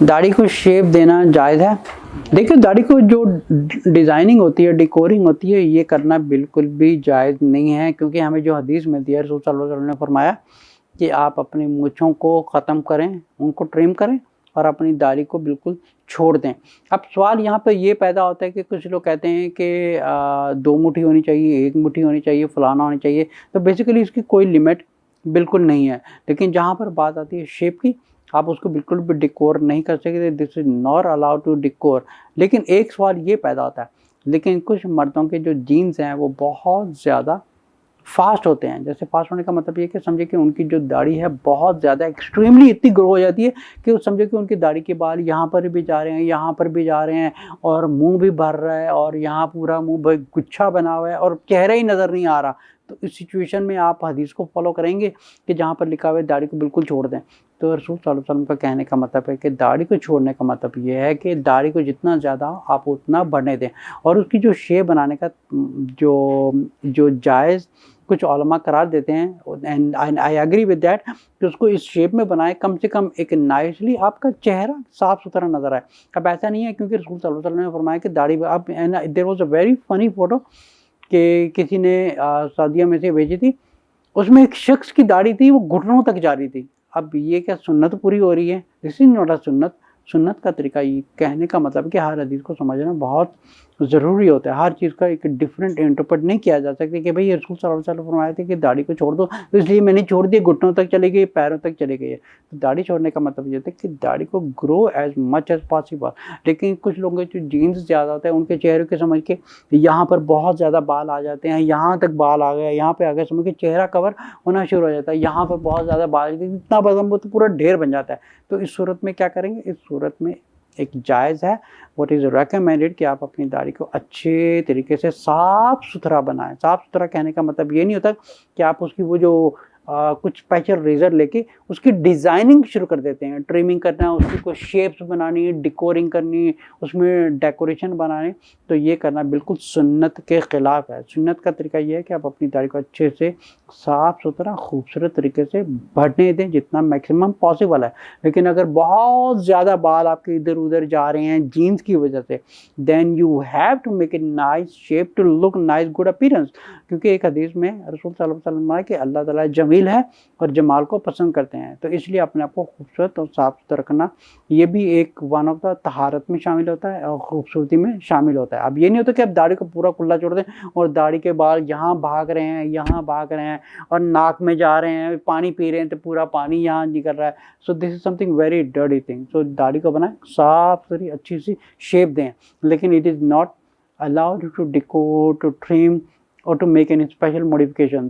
दाढ़ी को शेप देना जायज़ है। देखिए, दाढ़ी को जो डिज़ाइनिंग होती है, डेकोरिंग होती है, ये करना बिल्कुल भी जायज़ नहीं है, क्योंकि हमें जो हदीस मिलती है, रसूल सल्लल्लाहु अलैहि वसल्लम ने फरमाया कि आप अपनी मूँछों को ख़त्म करें, उनको ट्रिम करें और अपनी दाढ़ी को बिल्कुल छोड़ दें। अब सवाल यहाँ पे ये पैदा होता है कि कुछ लोग कहते हैं कि 2 मुट्ठी होनी चाहिए, 1 मुट्ठी होनी चाहिए, फलाना होनी चाहिए। तो बेसिकली इसकी कोई लिमिट बिल्कुल नहीं है। लेकिन जहाँ पर बात आती है शेप की, आप उसको बिल्कुल भी डिकोर नहीं कर सकते। This is not allowed to decor. लेकिन एक सवाल ये पैदा होता है, लेकिन कुछ मर्दों के जो जीन्स हैं वो बहुत ज़्यादा फास्ट होते हैं। जैसे फास्ट होने का मतलब ये कि समझे कि उनकी जो दाढ़ी है बहुत ज़्यादा एक्सट्रीमली इतनी ग्रो हो जाती है कि वो समझे कि उनकी दाढ़ी के बाल यहाँ पर भी जा रहे हैं, यहाँ पर भी जा रहे हैं, और मुंह भी भर रहा है, और यहाँ पूरा मुंह गुच्छा बना हुआ है और चेहरा ही नज़र नहीं आ रहा। तो इस सिचुएशन में आप हदीस को फॉलो करेंगे कि जहाँ पर लिखा हुआ है दाढ़ी को बिल्कुल छोड़ दें। तो रसूल सल्लल्लाहु अलैहि वसल्लम का कहने का मतलब है कि दाढ़ी को छोड़ने का मतलब ये है कि दाढ़ी को जितना ज़्यादा आप उतना बढ़ने दें, और उसकी जो शेप बनाने का जो जायज़ कुछ उलमा करार देते हैं, and I agree with that, कि उसको इस शेप में बनाएं, कम से कम एक नाइसली आपका चेहरा साफ़ सुथरा नज़र आए। अब ऐसा नहीं है, क्योंकि रसूल सल्लल्लाहु अलैहि वसल्लम ने फरमाया कि दाढ़ी अब there was a very funny photo कि किसी ने सऊदीया में से भेजी थी। उसमें एक शख्स की दाढ़ी थी, वो घुटनों तक जा रही थी। अब ये क्या सुन्नत पूरी हो रही है? दिस इज़ नॉट अ सुन्नत। सुन्नत का तरीका, ये कहने का मतलब है कि हर हदीस को समझना बहुत ज़रूरी होता है। हर चीज़ का एक डिफरेंट इंटरप्रेट नहीं किया जा सकता कि भाई रसूल सल्लल्लाहु अलैहि वसल्लम फरमाए थे कि दाढ़ी को छोड़ दो, तो इसलिए मैंने छोड़ दिया, घुटनों तक चली गई, पैरों तक चली गई है। तो दाढ़ी छोड़ने का मतलब ये होता है कि दाढ़ी को grow as much as possible. लेकिन कुछ लोगों के जो जीन्स ज़्यादा होता है, उनके चेहरे के समझ के यहाँ पर बहुत ज़्यादा बाल आ जाते हैं, यहाँ तक बाल आ गए, यहाँ पे आ गए, समझ के चेहरा कवर होना शुरू हो जाता है, यहाँ पर बहुत ज़्यादा बाल, इतना बदन वो तो पूरा ढेर बन जाता है। तो इस सूरत में क्या करेंगे? इस सूरत में एक जायज़ है, व्हाट इज़ रेकमेंडेड, कि आप अपनी दाढ़ी को अच्छे तरीके से साफ़ सुथरा बनाएं। साफ़ सुथरा कहने का मतलब ये नहीं होता कि आप उसकी वो जो कुछ स्पेशल रेज़र लेके उसकी डिज़ाइनिंग शुरू कर देते हैं, ट्रिमिंग करना, उसकी कोई शेप्स बनानी, डेकोरिंग करनी, उसमें डेकोरेशन बनाने। तो ये करना बिल्कुल सुन्नत के ख़िलाफ़ है। सुन्नत का तरीका ये है कि आप अपनी दाढ़ी को अच्छे से साफ़ सुथरा खूबसूरत तरीके से बढ़ने दें, जितना मैक्सिमम पॉसिबल है। लेकिन अगर बहुत ज़्यादा बाल आपके इधर उधर जा रहे हैं जीन्स की वजह से, then you have to make a nice shape to look nice, good appearance. क्योंकि एक हदीस में रसूल सल्लल्लाहु अलैहि वसल्लम ने कि अल्लाह ताला जमील है और जमाल को पसंद करते हैं। तो इसलिए अपने आप को खूबसूरत और साफ़ सुथरा रखना, ये भी एक वन ऑफ द तहारत में शामिल होता है और खूबसूरती में शामिल होता है। अब ये नहीं होता कि आप दाढ़ी को पूरा खुला छोड़ दें और दाढ़ी के बाल यहाँ भाग रहे हैं, यहाँ भाग रहे हैं, और नाक में जा रहे हैं, पानी पी रहे हैं तो पूरा पानी यहाँ निकल रहा है। So this is something very dirty thing. So दाढ़ी को बनाएं, साफ़ सुथरी अच्छी सी शेप दें, लेकिन it is not allowed to decor, to trim, or to make any special modifications.